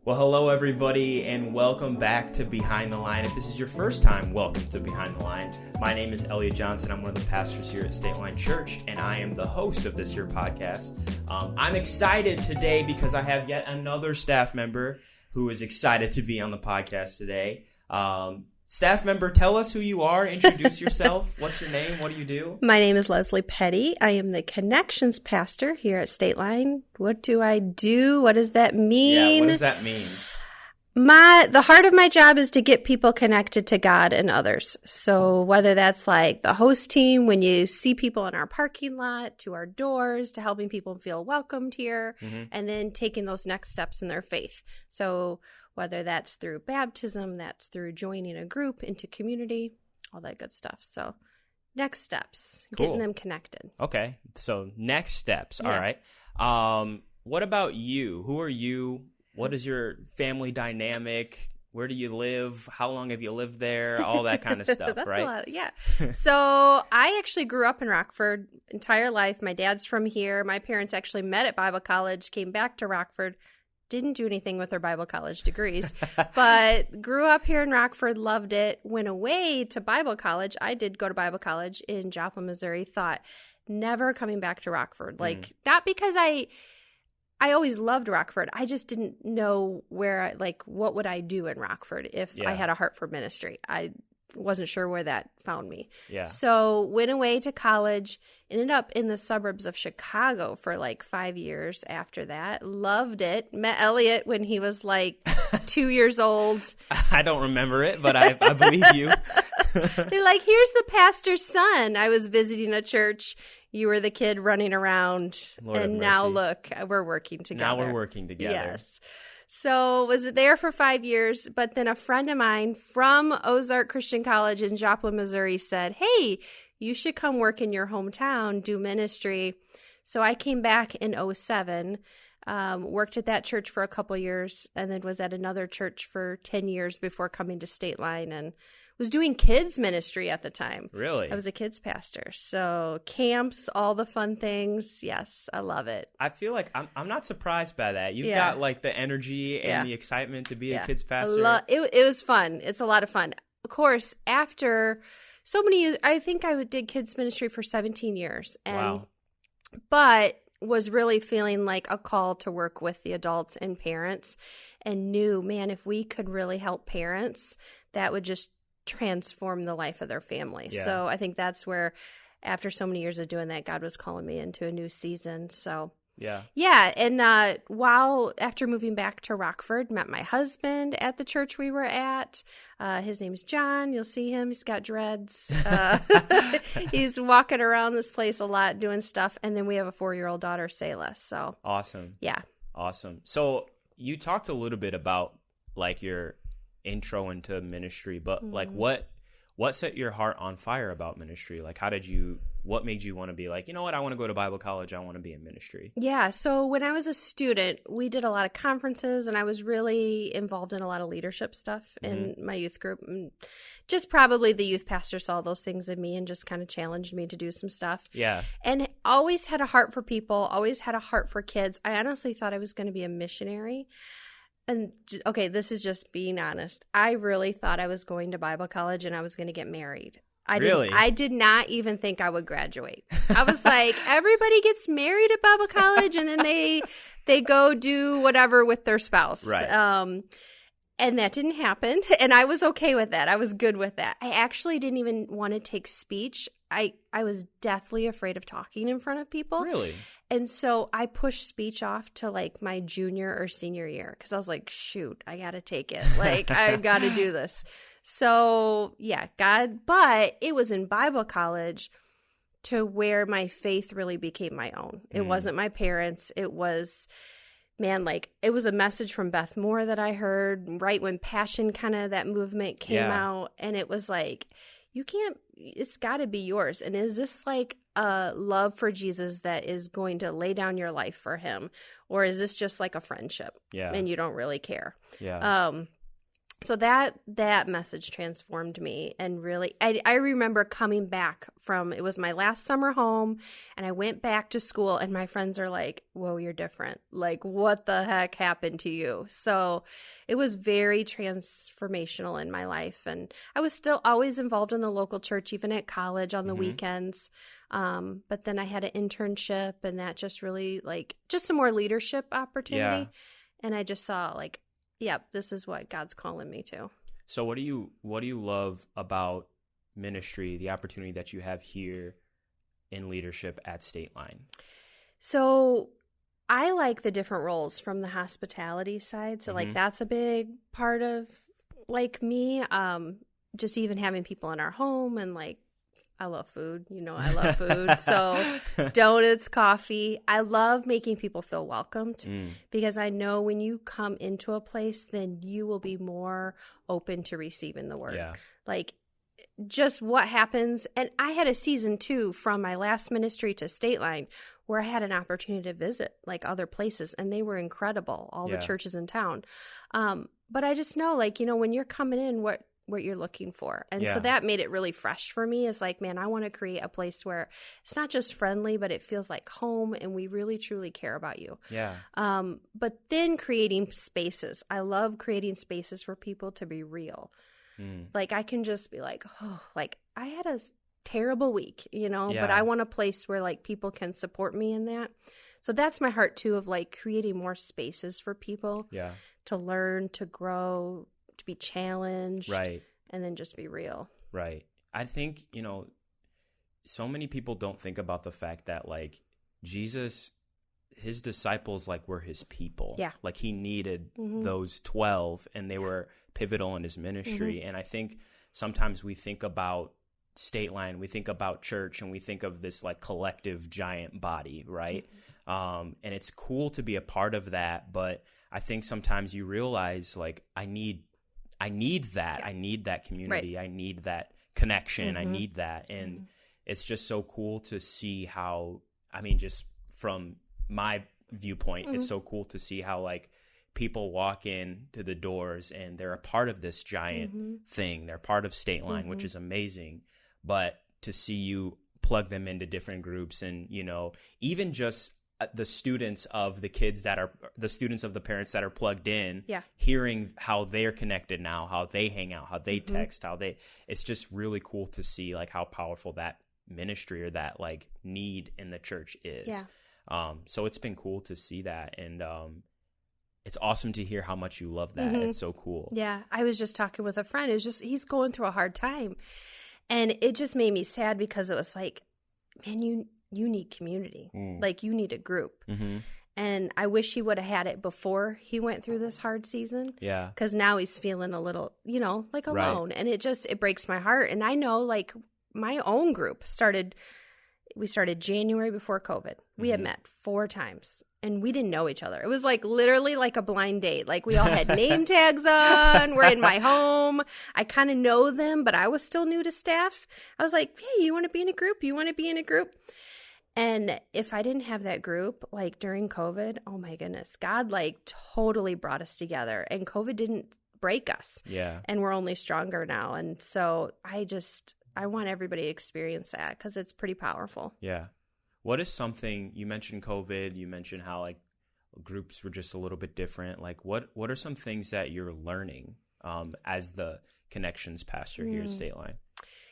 Well, hello everybody, and welcome back to Behind the Line. If this is your first time, welcome to Behind the Line. My name is Elliott Johnson. I'm one of the pastors here at Stateline Church, and I am the host of this here podcast. I'm excited today because I have yet another staff member who is excited to be on the podcast today. Staff member, tell us who you are. Introduce yourself. What's your name? What do you do? My name is Leslie Petty. I am the Connections Pastor here at Stateline. What do I do? What does that mean? Yeah, what does that mean? The heart of my job is to get people connected to God and others. So whether that's like the host team, when you see people in our parking lot, to our doors, to helping people feel welcomed here, and then taking those next steps in their faith. So whether that's through baptism, that's through joining a group into community, all that good stuff. So next steps, getting them connected. Okay, so next steps. All right. What about you? Who are you? What is your family dynamic? Where do you live? How long have you lived there? All that kind of stuff, That's right? a lot. Yeah. So I actually grew up in Rockford entire life. My dad's from here. My parents actually met at Bible college, came back to Rockford, didn't do anything with their Bible college degrees, but grew up here in Rockford, loved it, went away to Bible college. I did go to Bible college in Joplin, Missouri, thought never coming back to Rockford. Like, not because I always loved Rockford. I just didn't know where, what would I do in Rockford if I had a heart for ministry. I wasn't sure where that found me. Yeah. So went away to college, ended up in the suburbs of Chicago for 5 years after that. Loved it. Met Elliott when he was 2 years old. I don't remember it, but I believe you. They're like, here's the pastor's son. I was visiting a church. You were the kid running around. Lord and now look, we're working together. Now we're working together. Yes. So was there for 5 years, but then a friend of mine from Ozark Christian College in Joplin, Missouri said, hey, you should come work in your hometown, do ministry. So I came back in 2007, worked at that church for a couple years, and then was at another church for 10 years before coming to Stateline, and was doing kids ministry at the time. Really? I was a kids pastor. So camps, all the fun things. Yes, I love it. I feel like I'm not surprised by that. You've got the energy and the excitement to be a kids pastor. It was fun. It's a lot of fun. Of course, after so many years, I think I did kids ministry for 17 years. And, but was really feeling like a call to work with the adults and parents, and knew, man, if we could really help parents, that would just transform the life of their family. Yeah. So I think that's where, after so many years of doing that, God was calling me into a new season. So yeah. And after moving back to Rockford, met my husband at the church we were at. His name's John. You'll see him. He's got dreads. He's walking around this place a lot doing stuff. And then we have a 4-year-old daughter, Selah. So awesome. Yeah. Awesome. So you talked a little bit about your intro into ministry, but what set your heart on fire about ministry? What made you want to be you know what, I want to go to Bible college, I want to be in ministry? Yeah, so when I was a student, we did a lot of conferences, and I was really involved in a lot of leadership stuff in my youth group. And just probably the youth pastor saw those things in me and just kind of challenged me to do some stuff. Yeah. And always had a heart for people, always had a heart for kids. I honestly thought I was going to be a missionary. And okay, this is just being honest. I really thought I was going to Bible college and I was going to get married. I did not even think I would graduate. I was like, everybody gets married at Bible college and then they go do whatever with their spouse. Right. And that didn't happen. And I was okay with that. I was good with that. I actually didn't even want to take speech. I was deathly afraid of talking in front of people. Really? And so I pushed speech off to my junior or senior year because I was like, shoot, I got to take it. I got to do this. So yeah, but it was in Bible college to where my faith really became my own. It wasn't my parents. It was, man, it was a message from Beth Moore that I heard right when Passion that movement came out. And it was it's got to be yours. And is this a love for Jesus that is going to lay down your life for him? Or is this just a friendship? Yeah. And you don't really care? Yeah. So that message transformed me, and really, I remember coming back from, it was my last summer home, and I went back to school, and my friends are like, whoa, you're different. Like, what the heck happened to you? So it was very transformational in my life, and I was still always involved in the local church, even at college on the weekends. But then I had an internship, and that just really, like, just some more leadership opportunity. Yeah. And I just saw, like, yep, this is what God's calling me to. So what do you love about ministry, the opportunity that you have here in leadership at Stateline? So I like the different roles from the hospitality side. So like that's a big part of like me. Just even having people in our home, and like I love food. You know, I love food. So donuts, coffee. I love making people feel welcomed because I know when you come into a place, then you will be more open to receiving the word. Yeah. Like just what happens. And I had a season too from my last ministry to Stateline where I had an opportunity to visit like other places, and they were incredible, all the churches in town. But I just know, like, you know, when you're coming in, what you're looking for. And so that made it really fresh for me. It's like, man, I want to create a place where it's not just friendly, but it feels like home, and we really truly care about you. Yeah. But then creating spaces. I love creating spaces for people to be real. Like I can just be like, oh, like I had a terrible week, you know, but I want a place where like people can support me in that. So that's my heart too, of like creating more spaces for people to learn, to grow, to be challenged, right, and then just be real. Right. I think, you know, so many people don't think about the fact that like Jesus, his disciples like were his people. Yeah. Like he needed those 12, and they were pivotal in his ministry. And I think sometimes we think about Stateline, we think about church, and we think of this like collective giant body, right? And it's cool to be a part of that, but I think sometimes you realize like I need that. I need that community. Right. I need that connection. I need that. And it's just so cool to see how, I mean, just from my viewpoint, it's so cool to see how like people walk in to the doors and they're a part of this giant thing. They're part of Stateline, which is amazing. But to see you plug them into different groups, and, you know, even just the students of the kids that are the students of the parents that are plugged in, hearing how they're connected now, how they hang out, how they text, it's just really cool to see like how powerful that ministry or that like need in the church is. Yeah. So it's been cool to see that. And, it's awesome to hear how much you love that. It's so cool. Yeah. I was just talking with a friend. It was just, he's going through a hard time, and it just made me sad because it was like, man, you need community. Like you need a group. And I wish he would have had it before he went through this hard season. Yeah. Because now he's feeling a little, you know, like alone. Right. And it breaks my heart. And I know like my own group we started January before COVID. We had met 4 times, and we didn't know each other. It was like literally like a blind date. Like we all had name tags on. We're in my home. I kind of know them, but I was still new to staff. I was like, hey, you want to be in a group? You want to be in a group? And if I didn't have that group, like during COVID, oh my goodness, God like totally brought us together, and COVID didn't break us. Yeah. And we're only stronger now. And so I want everybody to experience that because it's pretty powerful. Yeah. What is something, you mentioned COVID, you mentioned how like groups were just a little bit different. Like what are some things that you're learning as the connections pastor here at Stateline?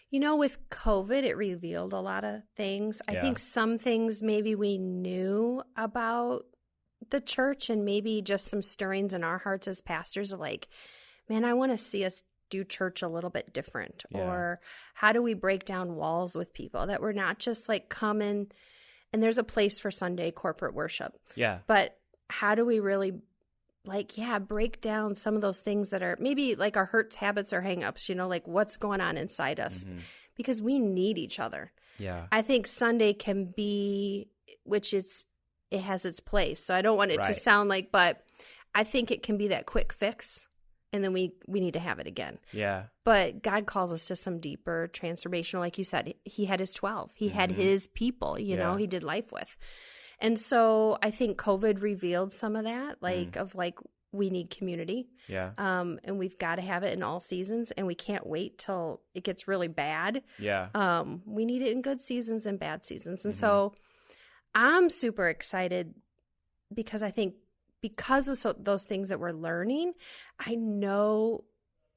You know, with COVID, it revealed a lot of things. I think some things maybe we knew about the church, and maybe just some stirrings in our hearts as pastors of like, man, I want to see us do church a little bit different. Or how do we break down walls with people that we're not just like coming, and there's a place for Sunday corporate worship. Yeah. But how do we really like, break down some of those things that are maybe like our hurts, habits, or hangups, you know, like what's going on inside us, because we need each other. Yeah. I think Sunday can be, it has its place. So I don't want it to sound like, but I think it can be that quick fix, and then we need to have it again. Yeah. But God calls us to some deeper transformation. Like you said, he had his 12. He had his people, you know, he did life with. And so I think COVID revealed some of that, like of like we need community. Yeah. And we've got to have it in all seasons, and we can't wait till it gets really bad. Yeah. We need it in good seasons and bad seasons. And so I'm super excited because I think because of those things that we're learning, I know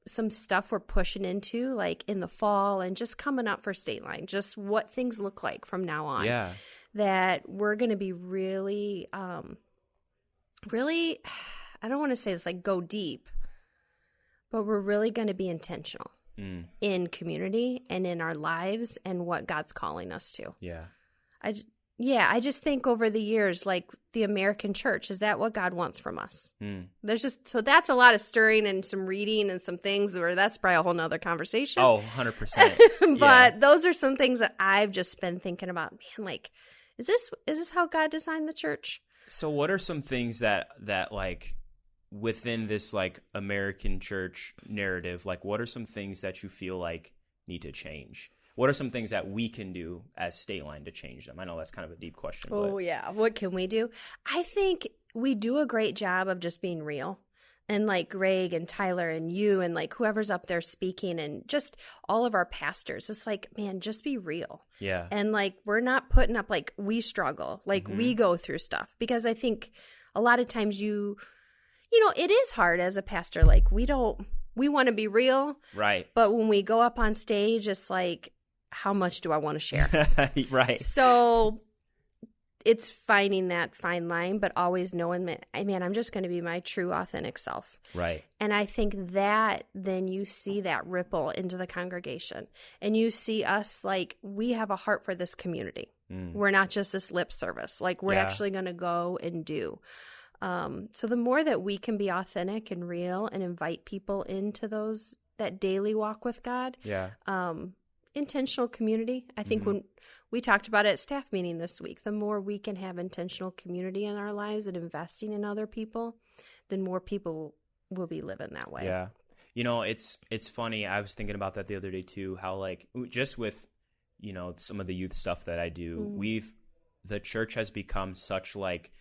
some stuff we're pushing into like in the fall and just coming up for Stateline, just what things look like from now on. Yeah. That we're going to be really, really, I don't want to say this like go deep, but we're really going to be intentional in community and in our lives and what God's calling us to. Yeah. I just think over the years, like the American church, is that what God wants from us? So that's a lot of stirring and some reading and some things where that's probably a whole nother conversation. Oh, 100%. But those are some things that I've just been thinking about. Man, like, is this how God designed the church? So what are some things that like within this like American church narrative, like what are some things that you feel like need to change? What are some things that we can do as Stateline to change them? I know that's kind of a deep question. Oh, yeah. What can we do? I think we do a great job of just being real. And like Greg and Tyler and you and like whoever's up there speaking and just all of our pastors, it's like, man, just be real. Yeah. And like we're not putting up like we struggle, like we go through stuff. Because I think a lot of times you know, it is hard as a pastor. Like we want to be real. Right. But when we go up on stage, it's like, how much do I want to share? Right. So it's finding that fine line, but always knowing that, man, I'm just going to be my true, authentic self. Right. And I think that then you see that ripple into the congregation and you see us like we have a heart for this community. We're not just this lip service. Like we're actually going to go and do. So the more that we can be authentic and real and invite people into that daily walk with God, intentional community. I think when we talked about it at staff meeting this week, the more we can have intentional community in our lives and investing in other people, then more people will be living that way. Yeah. You know, it's funny. I was thinking about that the other day too, how like just with, you know, some of the youth stuff that I do, the church has become such like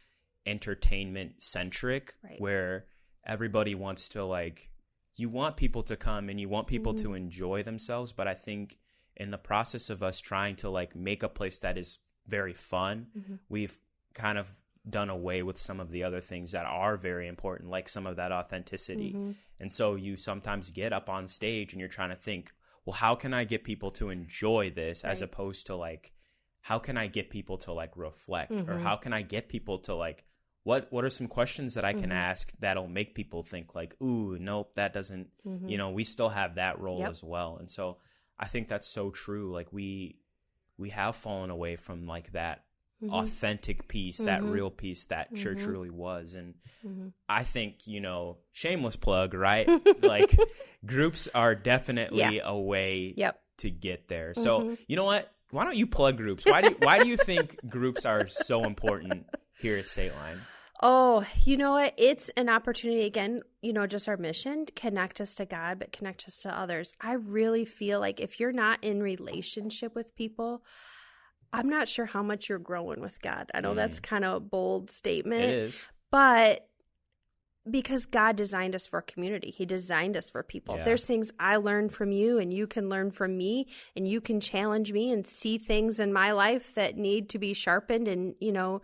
entertainment centric where everybody wants to like, you want people to come and you want people to enjoy themselves. But I think in the process of us trying to like make a place that is very fun, we've kind of done away with some of the other things that are very important, like some of that authenticity. And so you sometimes get up on stage and you're trying to think, well, how can I get people to enjoy this as opposed to like, how can I get people to like reflect or how can I get people to like, what are some questions that I can ask that'll make people think like, ooh, nope, that doesn't, you know, we still have that role as well. And so I think that's so true. Like we have fallen away from like that authentic piece, that real piece that church really was. And I think, you know, shameless plug, right? Like groups are definitely a way to get there. So you know what? Why don't you plug groups? Why do you think groups are so important here at Stateline? Oh, you know what? It's an opportunity, again, you know, just our mission, to connect us to God, but connect us to others. I really feel like if you're not in relationship with people, I'm not sure how much you're growing with God. I know that's kind of a bold statement. It is. But because God designed us for community. He designed us for people. Yeah. There's things I learned from you and you can learn from me and you can challenge me and see things in my life that need to be sharpened and, you know,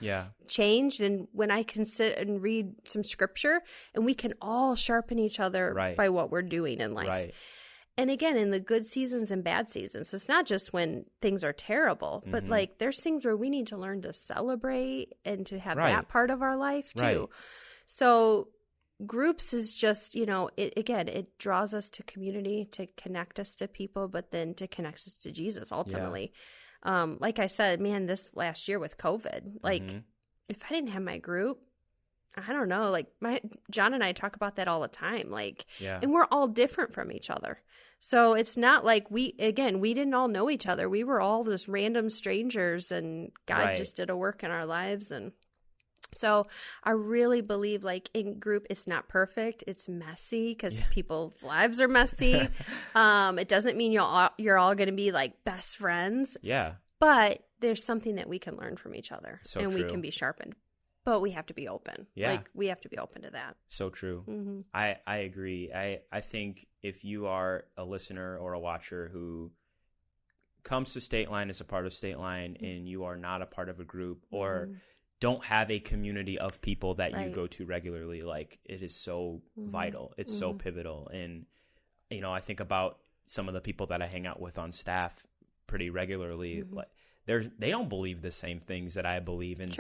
changed. And when I can sit and read some scripture and we can all sharpen each other by what we're doing in life. Right. And again, in the good seasons and bad seasons, it's not just when things are terrible, but like there's things where we need to learn to celebrate and to have that part of our life too. So groups is just, you know, it draws us to community, to connect us to people, but then to connect us to Jesus ultimately. Like I said, man, this last year with COVID, like if I didn't have my group, I don't know, like John and I talk about that all the time, like, and we're all different from each other. So it's not like we didn't all know each other. We were all just random strangers and God just did a work in our lives. And so I really believe like in group, it's not perfect. It's messy because people's lives are messy. It doesn't mean you're all going to be like best friends. Yeah. But there's something that we can learn from each other we can be sharpened. But we have to be open. Yeah. Like, we have to be open to that. So true. Mm-hmm. I agree. I think if you are a listener or a watcher who comes to Stateline as a part of Stateline and you are not a part of a group or don't have a community of people that you go to regularly, like, it is so vital. It's so pivotal. And, you know, I think about some of the people that I hang out with on staff pretty regularly. Like, they don't believe the same things that I believe in,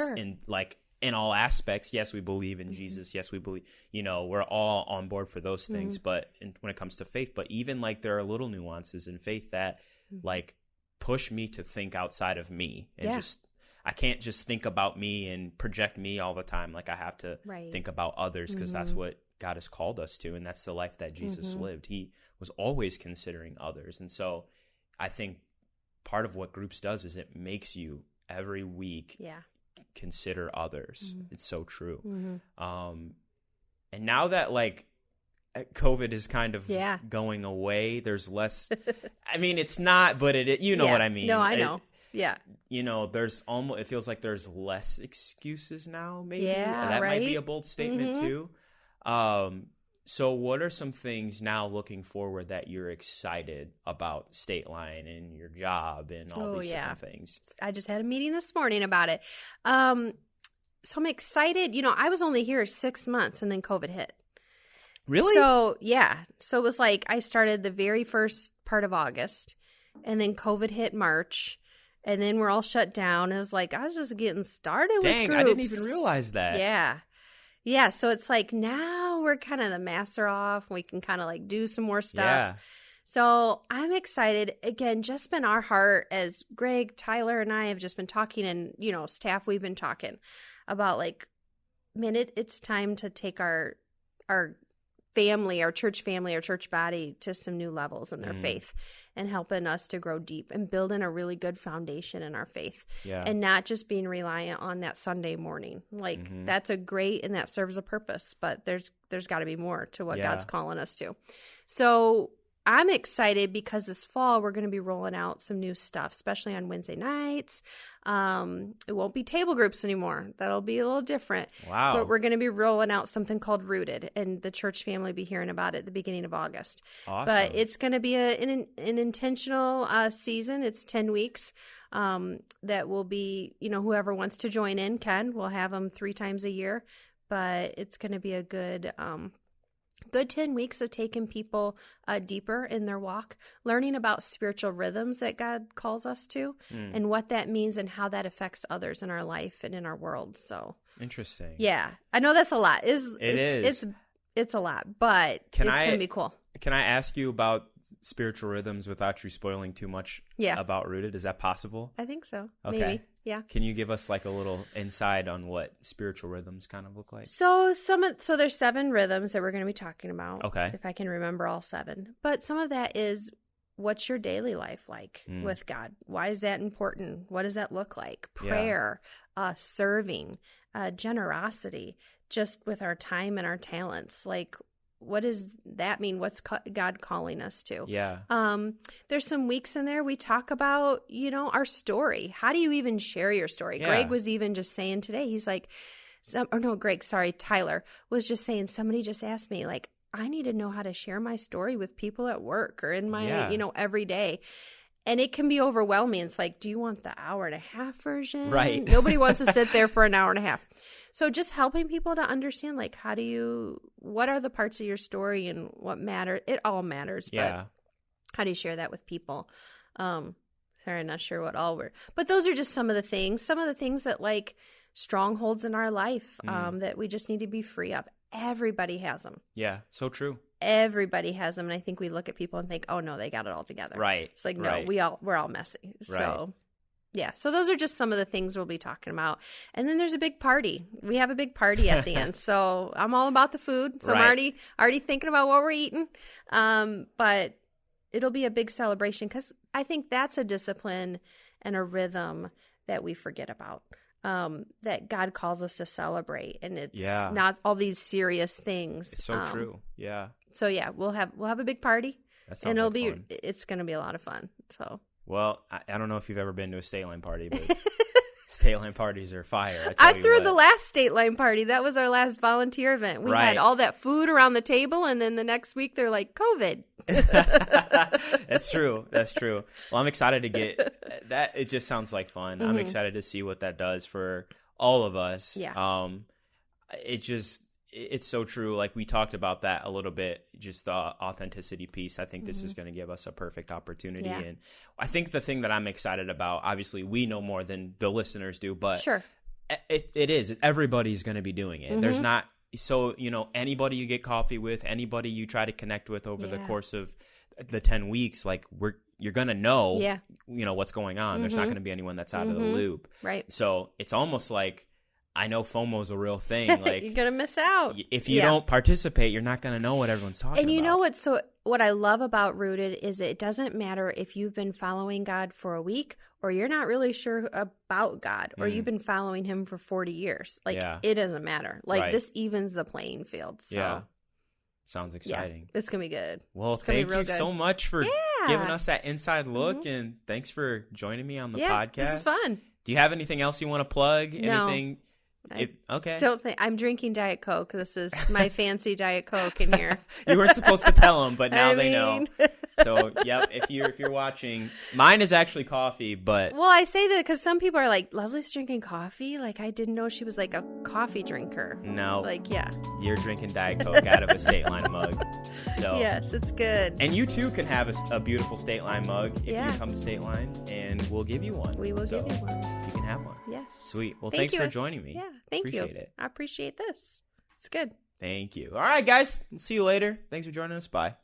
in all aspects. Yes, we believe in Jesus. Yes, we believe, you know, we're all on board for those things. But when it comes to faith, but even like there are little nuances in faith that like push me to think outside of me and I can't just think about me and project me all the time. Like, I have to think about others because that's what God has called us to. And that's the life that Jesus lived. He was always considering others. And so I think part of what groups does is it makes you every week consider others. It's so true. And now that like COVID is kind of going away, there's less, I mean, it's not, but you know what I mean? No, I know. You know, there's almost, it feels like there's less excuses now, maybe. Yeah, that might be a bold statement too. So what are some things now looking forward that you're excited about Stateline and your job and all these different things? I just had a meeting this morning about it. So I'm excited. You know, I was only here 6 months and then COVID hit. Really? So, yeah. So it was like I started the very first part of August and then COVID hit March. And then we're all shut down. It was like, I was just getting started with groups. Dang, I didn't even realize that. Yeah. Yeah. So it's like now we're kind of the mask are off. We can kind of like do some more stuff. Yeah. So I'm excited. Again, just been our heart as Greg, Tyler, and I have just been talking and, you know, staff, we've been talking about like, man, it's time to take our family, our church body to some new levels in their faith and helping us to grow deep and building a really good foundation in our faith and not just being reliant on that Sunday morning. Like that's a great and that serves a purpose, but there's got to be more to what God's calling us to. So I'm excited because this fall we're going to be rolling out some new stuff, especially on Wednesday nights. It won't be table groups anymore. That'll be a little different. Wow. But we're going to be rolling out something called Rooted, and the church family will be hearing about it at the beginning of August. Awesome. But it's going to be an intentional season. It's 10 weeks that will be, you know, whoever wants to join in can. We'll have them 3 times a year. But it's going to be a good 10 weeks of taking people deeper in their walk, learning about spiritual rhythms that God calls us to and what that means and how that affects others in our life and in our world. So interesting. Yeah. I know that's a lot. It is. It's a lot, but it's going to be cool. Can I ask you about spiritual rhythms without you spoiling too much about Rooted? Is that possible? I think so. Okay. Maybe. Yeah. Can you give us like a little insight on what spiritual rhythms kind of look like? So there's 7 rhythms that we're going to be talking about. Okay. If I can remember all 7. But some of that is, what's your daily life like with God? Why is that important? What does that look like? Prayer, serving, generosity, just with our time and our talents. Like, what does that mean? What's God calling us to? Yeah. There's some weeks in there we talk about, you know, our story. How do you even share your story? Yeah. Greg was even just saying today, he's like, Tyler was just saying, somebody just asked me, like, I need to know how to share my story with people at work or in my, you know, every day. And it can be overwhelming. It's like, do you want the 1.5-hour version? Right. Nobody wants to sit there for an 1.5 hours. So just helping people to understand, like, what are the parts of your story and what matter? It all matters. Yeah. But how do you share that with people? Sorry, I'm not sure what all were. But those are just some of the things that like strongholds in our life that we just need to be free of. Everybody has them. Yeah. So true. Everybody has them, and I think we look at people and think, "Oh no, they got it all together." Right. It's like, no, we're all messy. Right. So, yeah. So those are just some of the things we'll be talking about. And then there's a big party. We have a big party at the end. So I'm all about the food. So I'm already thinking about what we're eating. But it'll be a big celebration because I think that's a discipline and a rhythm that we forget about. That God calls us to celebrate, and it's not all these serious things. It's so true. Yeah. So yeah, we'll have a big party, and fun. It's going to be a lot of fun. So well, I don't know if you've ever been to a Stateline party, but Stateline parties are fire. I threw the last Stateline party. That was our last volunteer event. We had all that food around the table, and then the next week they're like, COVID. That's true. Well, I'm excited to get that. It just sounds like fun. I'm excited to see what that does for all of us. Yeah. It's so true. Like we talked about that a little bit, just the authenticity piece. I think this is going to give us a perfect opportunity. Yeah. And I think the thing that I'm excited about, obviously we know more than the listeners do, but sure, it is, everybody's going to be doing it. There's not, so, anybody you get coffee with, anybody you try to connect with over the course of the 10 weeks, like you're going to know, what's going on. There's not going to be anyone that's out of the loop. Right. So it's almost like, I know FOMO is a real thing. Like you're gonna miss out if you don't participate. You're not gonna know what everyone's talking about. And you know what I love about Rooted is it doesn't matter if you've been following God for a week or you're not really sure about God or you've been following Him for 40 years. Like it doesn't matter. Like this evens the playing field. So sounds exciting. It's gonna be good. Well, thank you so much for giving us that inside look, and thanks for joining me on the podcast. This is fun. Do you have anything else you want to plug? No. Anything? Okay. Don't think I'm drinking Diet Coke. This is my fancy Diet Coke in here. You weren't supposed to tell them, but now they know. So, yep. If you're watching, mine is actually coffee, but well, I say that because some people are like, Leslie's drinking coffee. Like I didn't know she was like a coffee drinker. No, like you're drinking Diet Coke out of a Stateline mug. So yes, it's good. And you too can have a beautiful Stateline mug if you come to Stateline, and we'll give you one. We will give you one. You can have one. Yes. Thank Well, thanks for joining me. Yeah, thank you. Appreciate it. I appreciate this. It's good. Thank you. All right, guys. See you later. Thanks for joining us. Bye.